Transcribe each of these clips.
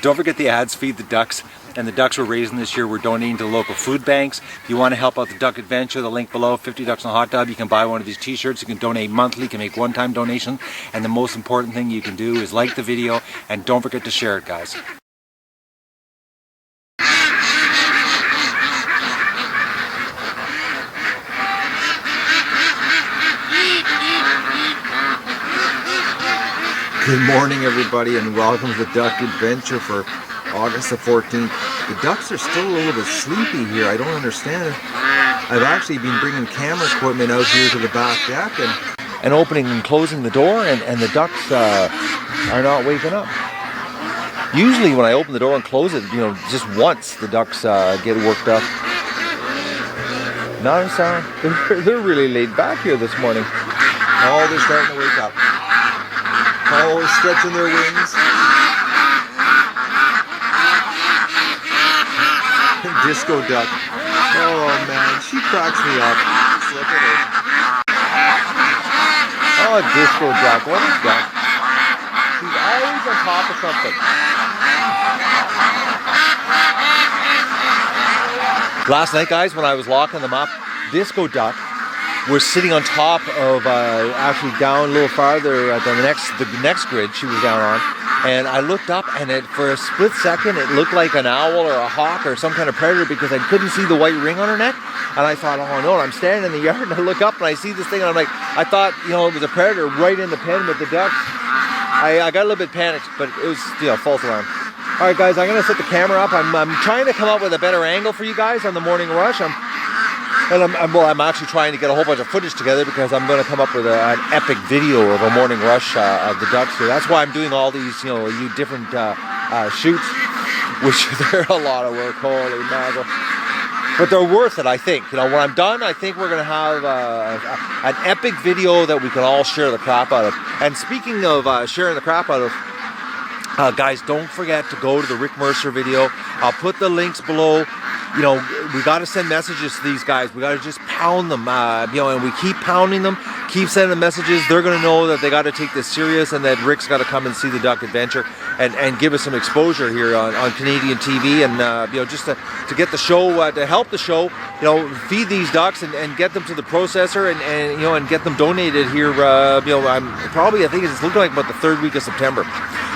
Don't forget the ads feed the ducks, and the ducks we're raising this year we're donating to local food banks. If you want to help out the Duck Adventure, the link below, 50 Ducks in a Hot Tub, you can buy one of these t-shirts. You can donate monthly, you can make one-time donation, and the most important thing you can do is like the video, and don't forget to share it, guys. Good morning, everybody, and welcome to the Duck Adventure for August the 14th. The ducks are still a little bit sleepy here. I don't understand it. I've actually been bringing camera equipment out here to the back deck and opening and closing the door, and the ducks are not waking up. Usually when I open the door and close it, just once, the ducks get worked up. Not a sound. They're really laid back here this morning. Oh, they're starting to wake up. Oh, stretching their wings. Disco duck. Oh man, she cracks me up. Just look at her. Oh, disco duck. What a duck. She's always on top of something. Last night, guys, when I was locking them up, disco duck was sitting on top of, actually down a little farther at the next grid she was down on, and I looked up, and for a split second it looked like an owl or a hawk or some kind of predator because I couldn't see the white ring on her neck, and I thought, oh no, and I'm standing in the yard and I look up and I see this thing and I'm like, I thought, it was a predator right in the pen with the ducks. I got a little bit panicked, but it was, false alarm. Alright guys, I'm going to set the camera up. I'm trying to come up with a better angle for you guys on the morning rush. I'm actually trying to get a whole bunch of footage together because I'm going to come up with an epic video of a morning rush of the ducks here. That's why I'm doing all these, different shoots, which they're a lot of work. Holy mackerel! But they're worth it, I think. When I'm done, I think we're going to have an epic video that we can all share the crap out of. And speaking of sharing the crap out of, guys, don't forget to go to the Rick Mercer video. I'll put the links below. We got to send messages to these guys. We got to just pound them, and we keep pounding them, keep sending them messages. They're going to know that they got to take this serious and that Rick's got to come and see the Duck Adventure and give us some exposure here on Canadian TV and, just to get the show, to help the show, feed these ducks and get them to the processor and get them donated here, I think it's looking like about the third week of September.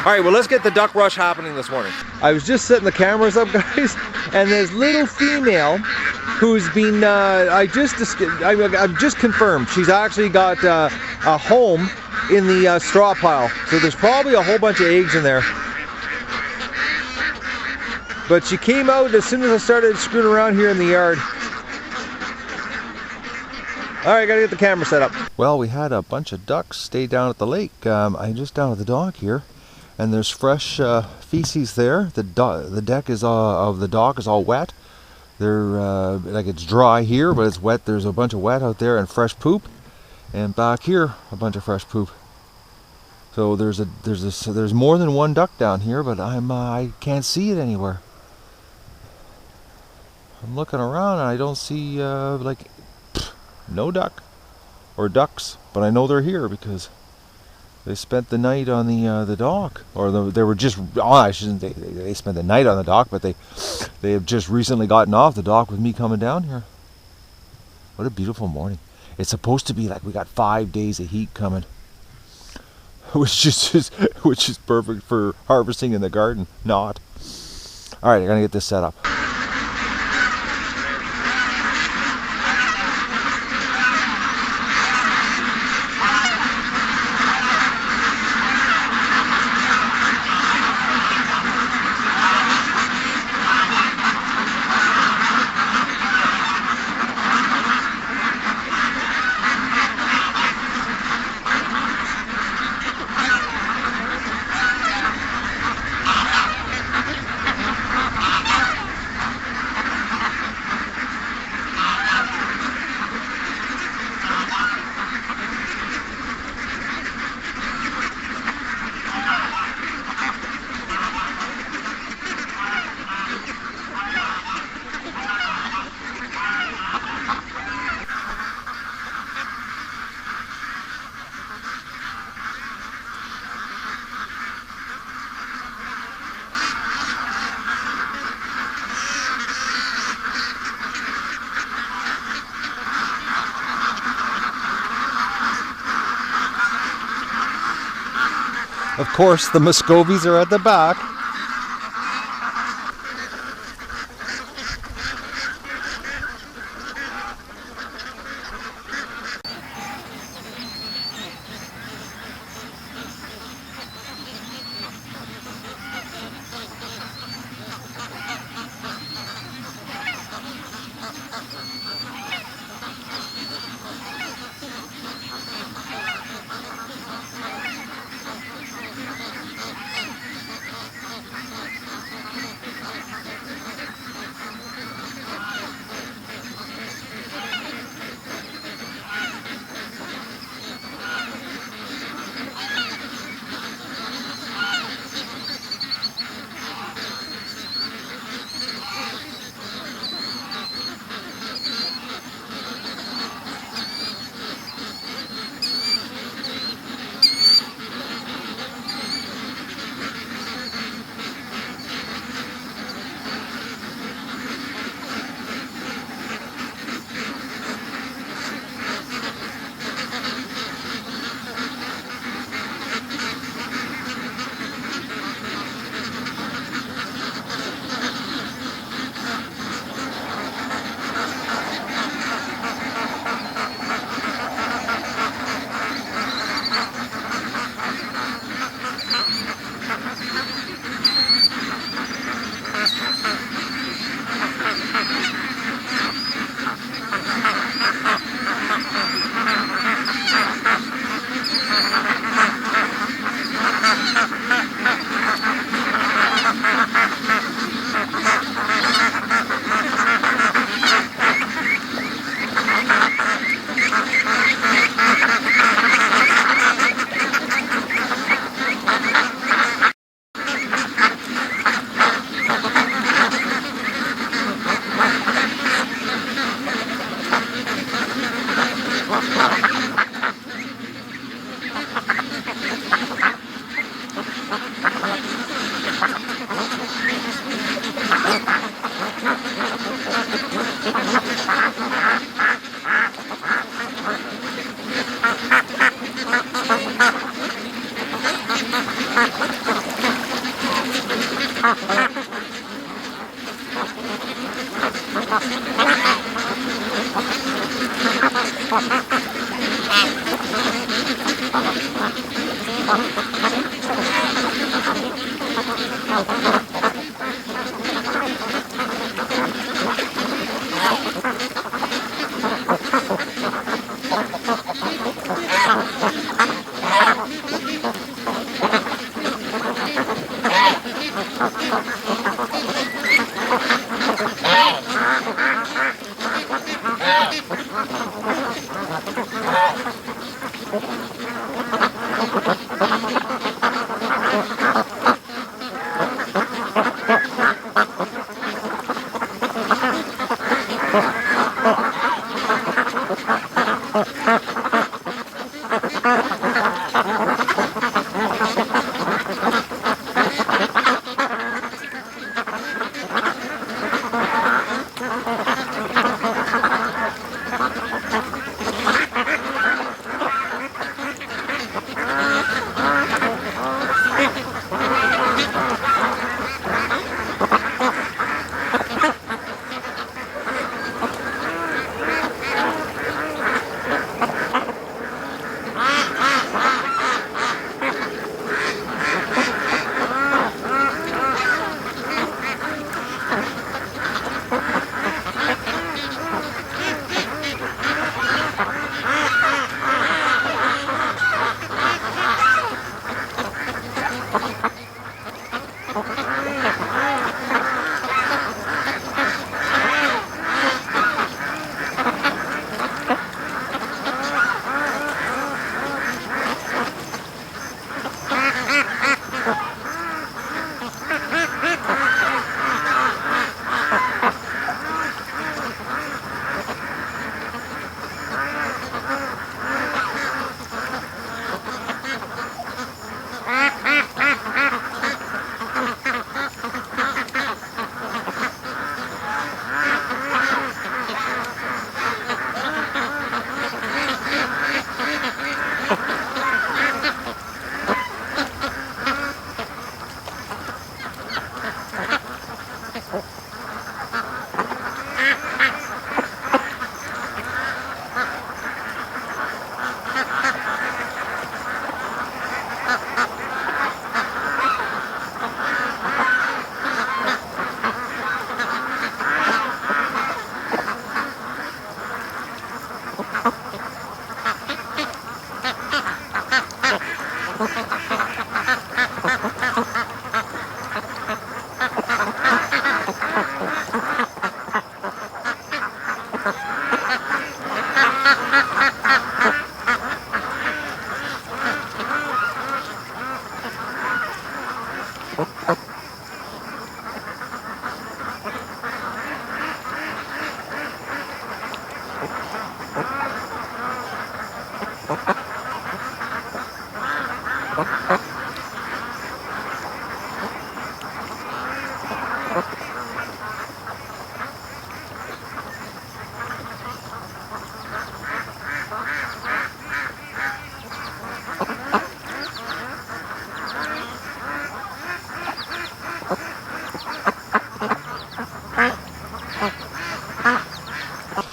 All right, well, let's get the duck rush happening this morning. I was just setting the cameras up, guys, and this little female who's been, I've just confirmed, she's actually got a home in the straw pile. So there's probably a whole bunch of eggs in there. But she came out as soon as I started screwing around here in the yard. All right, gotta get the camera set up. Well, we had a bunch of ducks stay down at the lake. I'm just down at the dock here. And there's fresh feces there. The deck of the dock is all wet. Like it's dry here, but it's wet. There's a bunch of wet out there and fresh poop. And back here, a bunch of fresh poop. So there's more than one duck down here, but I can't see it anywhere. I'm looking around and I don't see no duck or ducks, but I know they're here because they spent the night on the dock, or they were just. Oh, I shouldn't. They spent the night on the dock, but they have just recently gotten off the dock with me coming down here. What a beautiful morning! It's supposed to be like we got 5 days of heat coming, which is perfect for harvesting in the garden. Not. All right, I gotta get this set up. Of course, the Muscovies are at the back.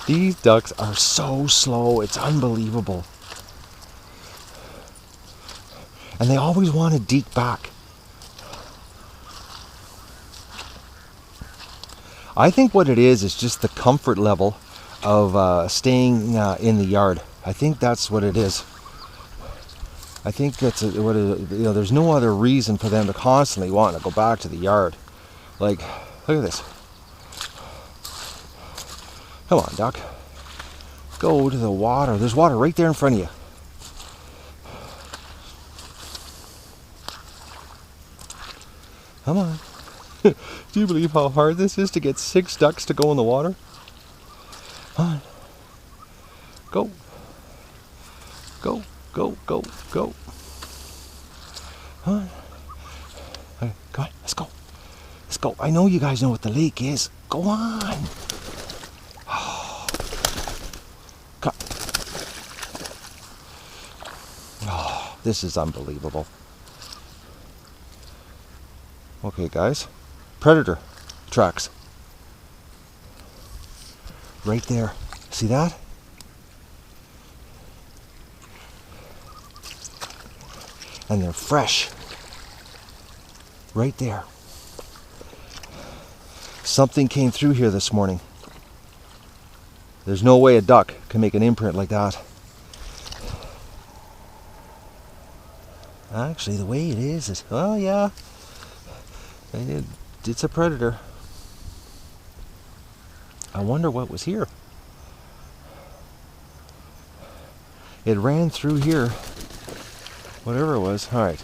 These ducks are so slow, it's unbelievable. And they always want to deke back. I think what it is just the comfort level of staying in the yard. I think that's what it is. I think that's what it, you know. There's no other reason for them to constantly want to go back to the yard. Like, look at this. Come on, duck. Go to the water. There's water right there in front of you. Come on. Do you believe how hard this is to get 6 ducks to go in the water? Come on. Go. Go, go, go, go. Come on. Okay, come on, let's go. Let's go. I know you guys know what the lake is. Go on. Come. Oh, this is unbelievable. Okay, guys. Predator tracks. Right there. See that? And they're fresh. Right there. Something came through here this morning. There's no way a duck can make an imprint like that. Actually, the way it is, oh yeah. It's a predator. I wonder what was here. It ran through here. Whatever it was. All right.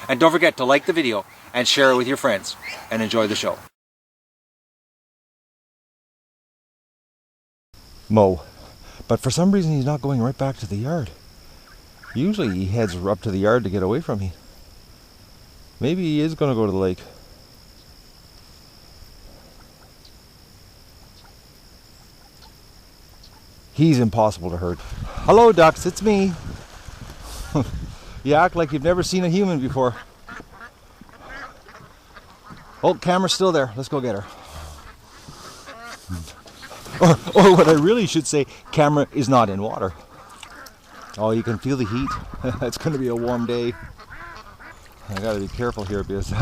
And don't forget to like the video and share it with your friends, and enjoy the show. Mo. But for some reason he's not going right back to the yard. Usually he heads up to the yard to get away from me. Maybe he is going to go to the lake. He's impossible to hurt. Hello ducks, it's me. You act like you've never seen a human before. Oh, camera's still there. Let's go get her. Or what I really should say, camera is not in water. Oh, you can feel the heat. It's going to be a warm day. I got to be careful here because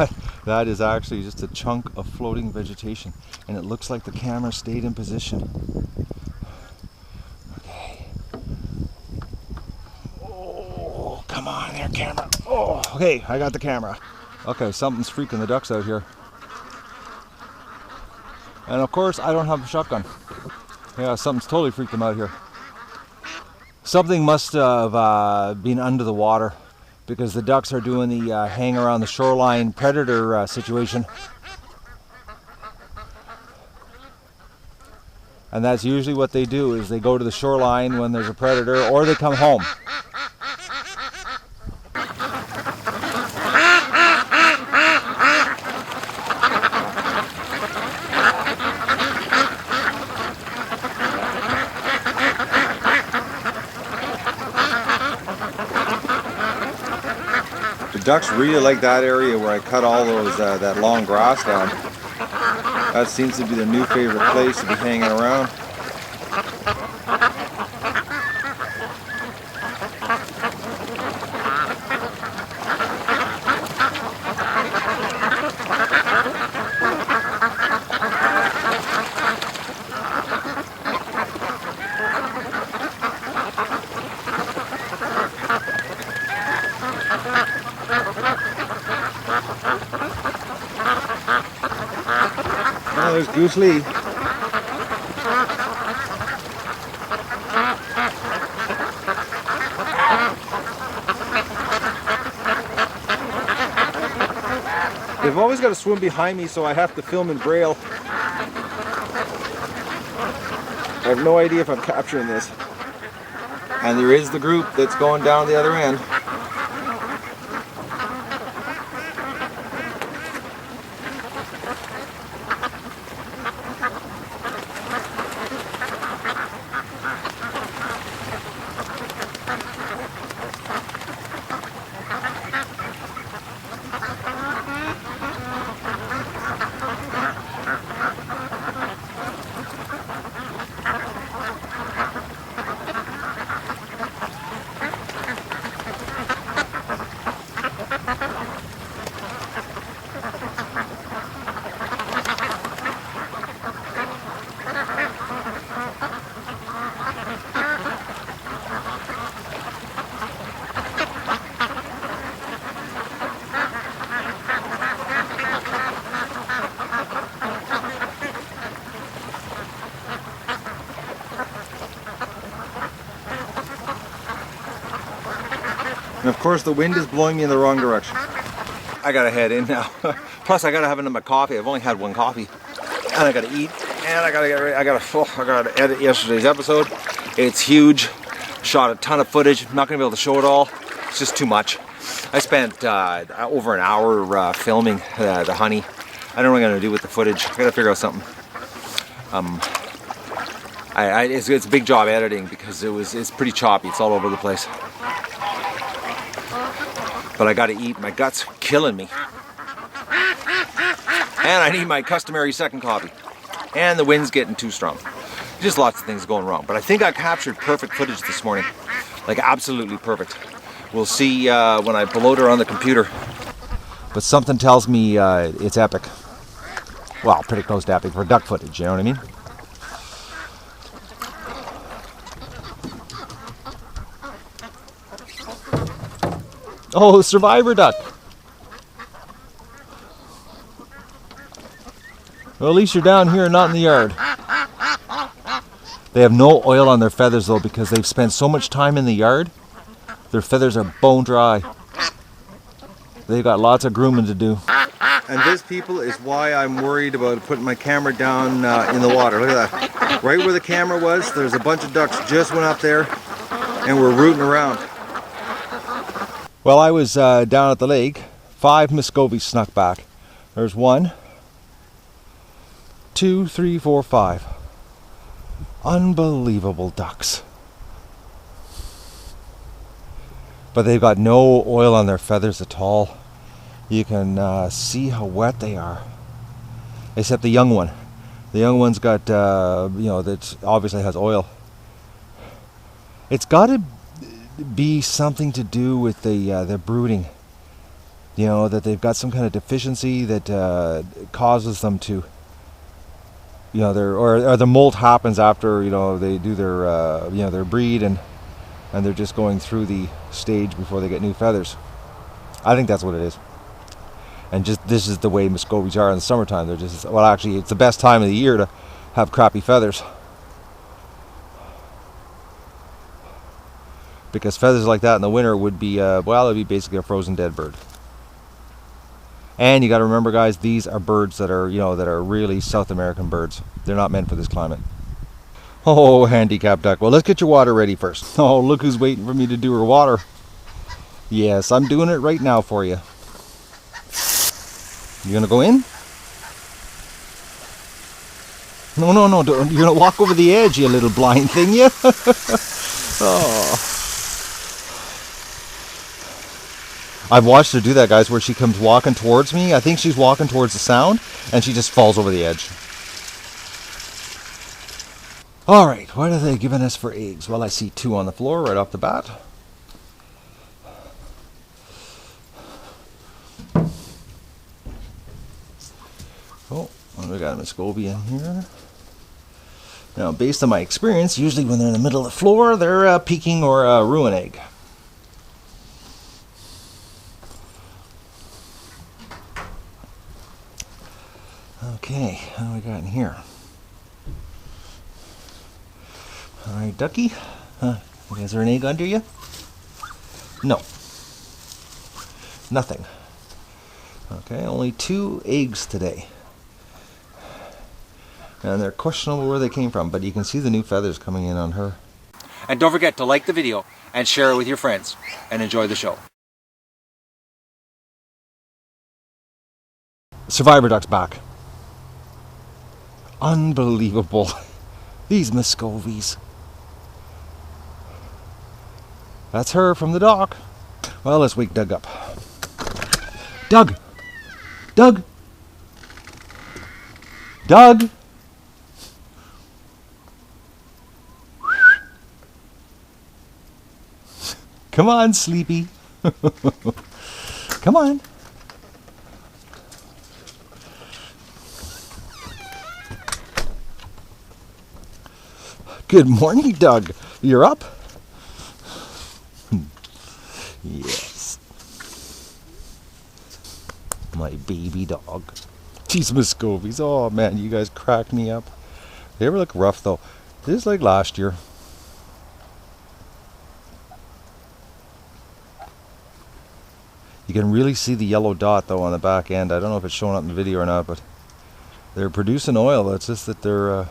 that is actually just a chunk of floating vegetation, and it looks like the camera stayed in position. Okay. Oh, come on there, camera. Oh, okay, I got the camera. Okay, something's freaking the ducks out here. And of course, I don't have a shotgun. Yeah, something's totally freaked them out here. Something must have been under the water, because the ducks are doing the hang around the shoreline predator situation. And that's usually what they do, is they go to the shoreline when there's a predator, or they come home. The ducks really like that area where I cut all those that long grass down. That seems to be the new favorite place to be hanging around. Oh, there's Goose Lee. They've always got to swim behind me, so I have to film in Braille. I have no idea if I'm capturing this. And there is the group that's going down the other end. And of course the wind is blowing me in the wrong direction. I gotta head in now. Plus I gotta have another coffee. I've only had one coffee. And I gotta eat. And I gotta get ready. I gotta edit yesterday's episode. It's huge. Shot a ton of footage. I'm not gonna be able to show it all. It's just too much. I spent over an hour filming the honey. I don't know what I'm gonna do with the footage. I gotta figure out something. It's a big job editing because it's pretty choppy. It's all over the place. But I gotta eat. My gut's killing me. And I need my customary second coffee. And the wind's getting too strong. Just lots of things going wrong. But I think I captured perfect footage this morning. Like absolutely perfect. We'll see when I upload her on the computer. But something tells me it's epic. Well, pretty close to epic for duck footage, you know what I mean? Oh, survivor duck. Well, at least you're down here and not in the yard. They have no oil on their feathers though because they've spent so much time in the yard. Their feathers are bone dry. They've got lots of grooming to do. And this, people, is why I'm worried about putting my camera down in the water. Look at that. Right where the camera was, there's a bunch of ducks just went up there and we're rooting around. Well, I was down at the lake. 5 Muscovies snuck back. There's 1, 2, 3, 4, 5. Unbelievable ducks. But they've got no oil on their feathers at all. You can see how wet they are. Except the young one. The young one's got, that obviously has oil. It's got to be something to do with their brooding. You know, that they've got some kind of deficiency that causes them to, or the molt happens after, they do their breed and they're just going through the stage before they get new feathers. I think that's what it is. And just this is the way Muscovies are in the summertime. They're just, well, actually, it's the best time of the year to have crappy feathers. Because feathers like that in the winter would be, it'd be basically a frozen dead bird. And you got to remember, guys, these are birds that are, that are really South American birds. They're not meant for this climate. Oh, handicapped duck. Well, let's get your water ready first. Oh, look who's waiting for me to do her water. Yes, I'm doing it right now for you. You gonna go in? No, you're gonna walk over the edge, you little blind thing, you. Oh. I've watched her do that, guys, where she comes walking towards me. I think she's walking towards the sound, and she just falls over the edge. All right, what are they giving us for eggs? Well, I see 2 on the floor right off the bat. Oh, we got a Muscovy in here. Now, based on my experience, usually when they're in the middle of the floor, they're peking or a ruin egg. Okay, what do we got in here? All right, ducky. Is there an egg under you? No. Nothing. Okay, only 2 eggs today. And they're questionable where they came from, but you can see the new feathers coming in on her. And don't forget to like the video and share it with your friends and enjoy the show. Survivor duck's back. Unbelievable. These Muscovies. That's her from the dock. Well, let's wake Doug up. Doug! Doug! Doug! Come on, Sleepy. Come on. Good morning, Doug. You're up? Yes. My baby dog. These Muscovies. Oh, man, you guys crack me up. They ever look rough, though. This is like last year. You can really see the yellow dot, though, on the back end. I don't know if it's showing up in the video or not, but they're producing oil. It's just that they're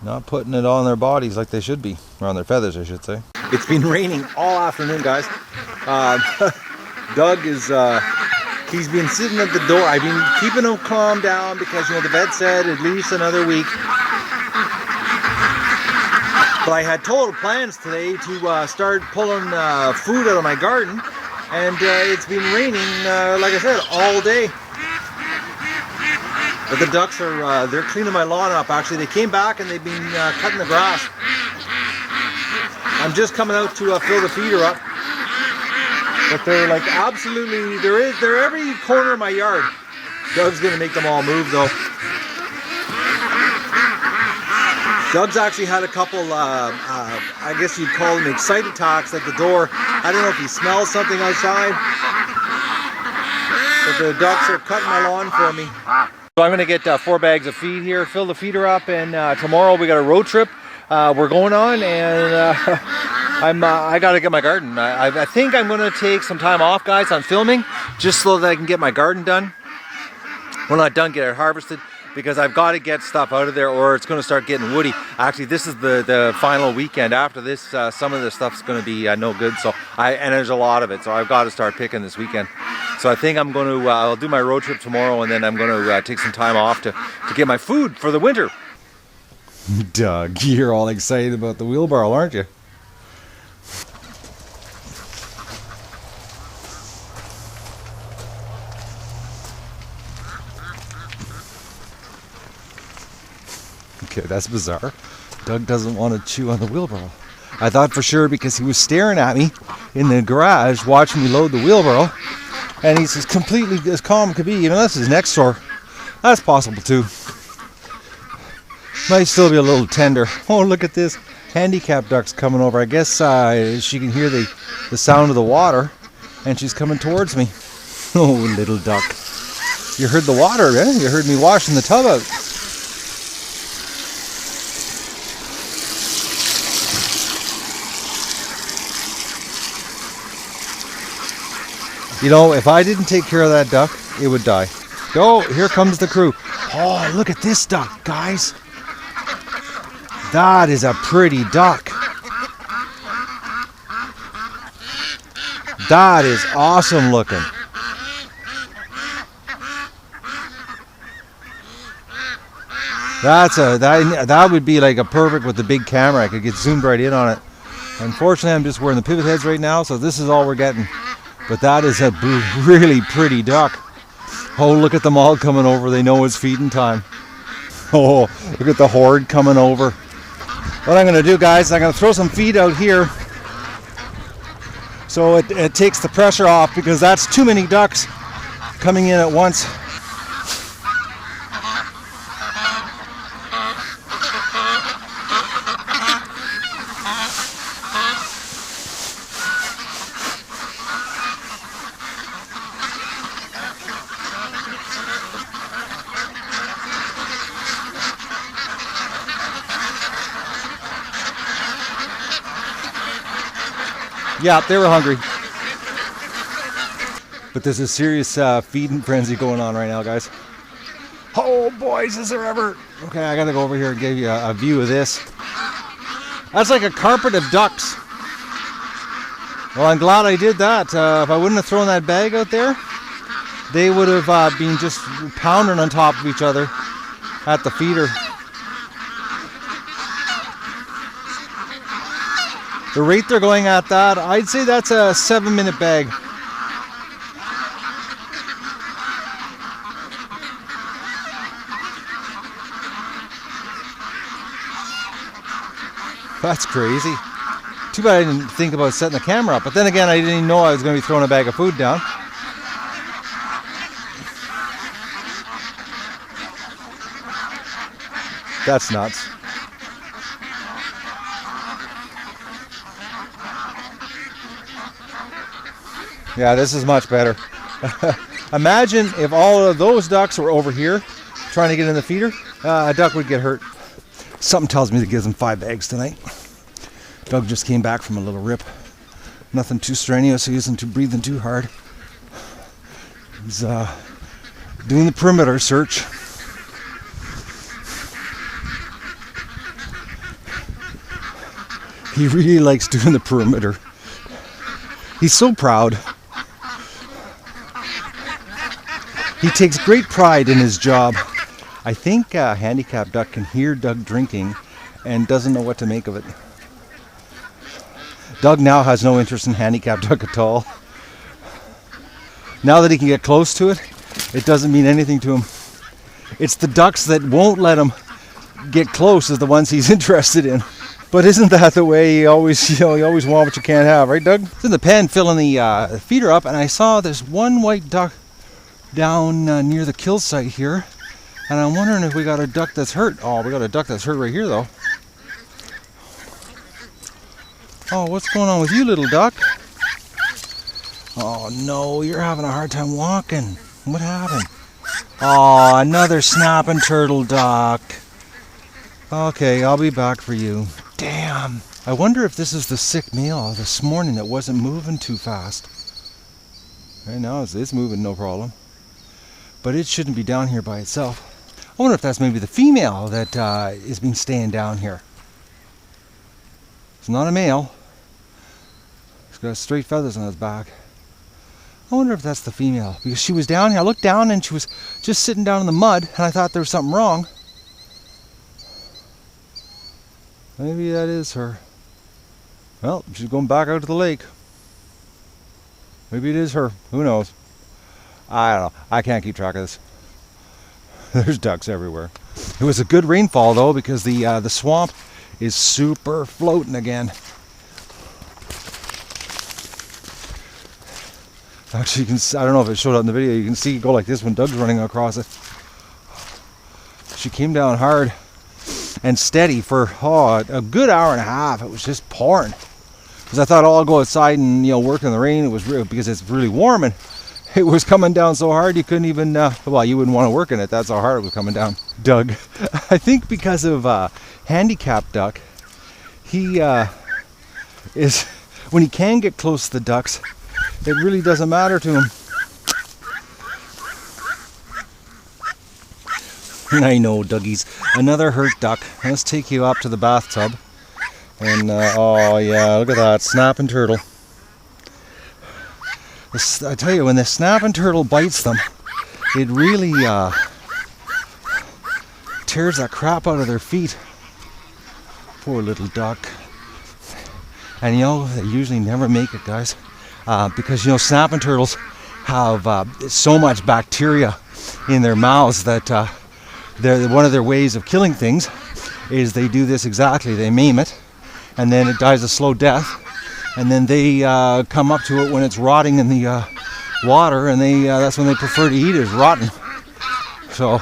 not putting it on their bodies like they should be. Or on their feathers, I should say. It's been raining all afternoon, guys. Doug is, he's been sitting at the door. I've been keeping him calm down because, you know, the vet said at least another week. But I had total plans today to start pulling food out of my garden. And it's been raining, like I said, all day. But the ducks are, they're cleaning my lawn up, actually. They came back and they've been cutting the grass. I'm just coming out to fill the feeder up. But they're like absolutely, they're every corner of my yard. Doug's gonna make them all move though. Doug's actually had a couple, I guess you'd call them excite attacks at the door. I don't know if he smells something outside. But the ducks are cutting my lawn for me. So I'm gonna get 4 bags of feed here, fill the feeder up, and tomorrow we got a road trip we're going on, and I gotta get my garden. I think I'm gonna take some time off, guys, on filming, just so that I can get my garden done. Well, not done, get it harvested, because I've got to get stuff out of there or it's going to start getting woody. Actually, this is the final weekend. After this, some of the stuff's going to be no good. So and there's a lot of it, so I've got to start picking this weekend. So I think I'm going to, I'll do my road trip tomorrow, and then I'm going to take some time off to get my food for the winter. Doug, you're all excited about the wheelbarrow, aren't you? Okay, that's bizarre. Doug doesn't want to chew on the wheelbarrow. I thought for sure because he was staring at me in the garage watching me load the wheelbarrow, and he's as completely as calm could be, even unless his next door. That's possible too. Might still be a little tender. Oh, look at this. Handicap duck's coming over. I guess she can hear the sound of the water, and she's coming towards me. Oh, little duck. You heard the water, eh? You heard me washing the tub out. You know, if I didn't take care of that duck, it would die. Oh, here comes the crew. Oh, look at this duck, guys. That is a pretty duck. That is awesome looking. That would be like a perfect with the big camera. I could get zoomed right in on it. Unfortunately, I'm just wearing the pivot heads right now, so this is all we're getting. But that is a really pretty duck. Oh, look at them all coming over. They know it's feeding time. Oh, look at the horde coming over. What I'm going to do, guys, I'm going to throw some feed out here so it takes the pressure off, because that's too many ducks coming in at once. Yeah, they were hungry. But there's a serious feeding frenzy going on right now, guys. Oh, boys, is there ever... Okay, I gotta go over here and give you a view of this. That's like a carpet of ducks. Well, I'm glad I did that. If I wouldn't have thrown that bag out there, they would have been just pounding on top of each other at the feeder. The rate they're going at that, I'd say that's a 7-minute bag. That's crazy. Too bad I didn't think about setting the camera up. But then again, I didn't even know I was going to be throwing a bag of food down. That's nuts. Yeah, this is much better. Imagine if all of those ducks were over here trying to get in the feeder. A duck would get hurt. Something tells me that gives him 5 eggs tonight. Doug just came back from a little rip. Nothing too strenuous. He isn't breathing too hard. He's doing the perimeter search. He really likes doing the perimeter. He's so proud. He takes great pride in his job. I think a handicapped duck can hear Doug drinking and doesn't know what to make of it. Doug now has no interest in handicapped duck at all. Now that he can get close to it, it doesn't mean anything to him. It's the ducks that won't let him get close is the ones he's interested in. But isn't that the way you always want what you can't have, right, Doug? I was in the pen filling the feeder up, and I saw this one white duck down near the kill site here. And I'm wondering if we got a duck that's hurt. Oh, we got a duck that's hurt right here, though. Oh, what's going on with you, little duck? Oh, no, you're having a hard time walking. What happened? Oh, another snapping turtle duck. Okay, I'll be back for you. Damn. I wonder if this is the sick male this morning that wasn't moving too fast. Right now it's moving no problem. But it shouldn't be down here by itself. I wonder if that's maybe the female that has been staying down here. It's not a male. It's got straight feathers on its back. I wonder if that's the female, because she was down here. I looked down and she was just sitting down in the mud, and I thought there was something wrong. Maybe that is her. Well, she's going back out to the lake. Maybe it is her. Who knows? I don't know. I can't keep track of this. There's ducks everywhere. It was a good rainfall though, because the swamp is super floating again. Actually, you can. I don't know if it showed up in the video. You can see it go like this when Doug's running across it. She came down hard and steady for a good hour and a half. It was just pouring. Because I thought, oh, I'll go outside and work in the rain. It was because it's really warm, and it was coming down so hard you couldn't even. Well, you wouldn't want to work in it. That's how hard it was coming down. Doug, I think because of handicapped duck, he is when he can get close to the ducks, it really doesn't matter to him. I know, Dougie's another hurt duck. Let's take you up to the bathtub. And oh yeah, look at that snapping turtle. I tell you, when the snapping turtle bites them, it really tears that crap out of their feet. Poor little duck. And they usually never make it, guys, because snapping turtles have so much bacteria in their mouths that one of their ways of killing things is they do this exactly. They maim it, and then it dies a slow death, and then they come up to it when it's rotting in the water, and that's when they prefer to eat it, is rotten. So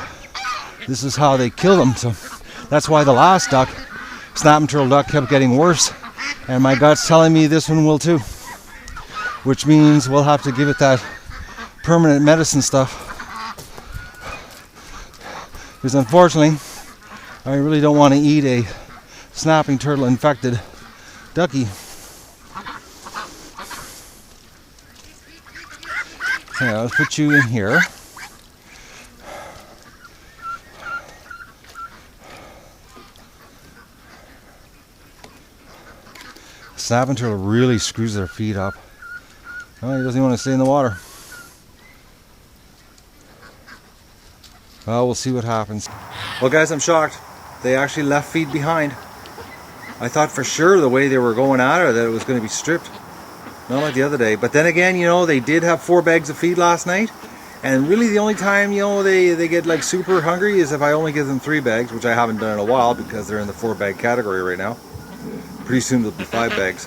this is how they kill them. So that's why the last duck, snapping turtle duck, kept getting worse, and my gut's telling me this one will too, which means we'll have to give it that permanent medicine stuff, because unfortunately I really don't want to eat a snapping turtle infected ducky. Yeah, let's put you in here. Snapping turtle really screws their feet up. Oh, he doesn't even want to stay in the water. Well, we'll see what happens. Well, guys, I'm shocked. They actually left feed behind. I thought for sure the way they were going at it that it was going to be stripped. Not like the other day. But then again, you know, they did have 4 bags of feed last night. And really the only time, you know, they get like super hungry is if I only give them 3 bags, which I haven't done in a while because they're in the 4 bag category right now. Pretty soon there'll be 5 bags.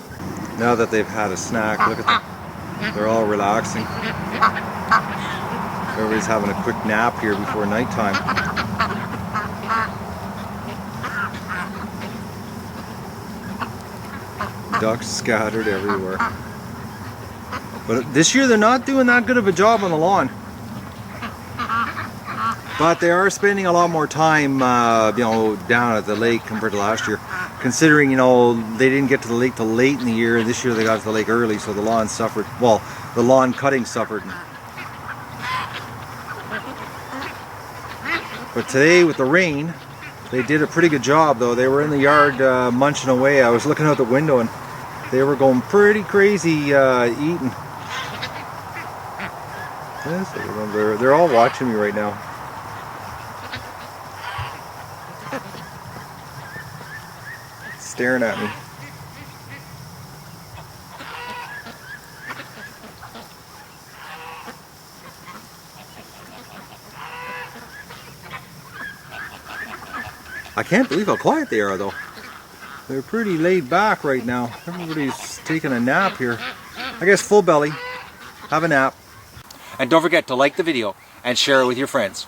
Now that they've had a snack, look at them. They're all relaxing. Everybody's having a quick nap here before nighttime. Ducks scattered everywhere. But this year they're not doing that good of a job on the lawn. But they are spending a lot more time, you know, down at the lake compared to last year. Considering, you know, they didn't get to the lake till late in the year. This year they got to the lake early, so the lawn suffered. Well, the lawn cutting suffered. But today with the rain, they did a pretty good job though. They were in the yard munching away. I was looking out the window and they were going pretty crazy eating. Yes, they're all watching me right now. Staring at me. I can't believe how quiet they are though. They're pretty laid back right now. Everybody's taking a nap here. I guess full belly. Have a nap. And don't forget to like the video and share it with your friends.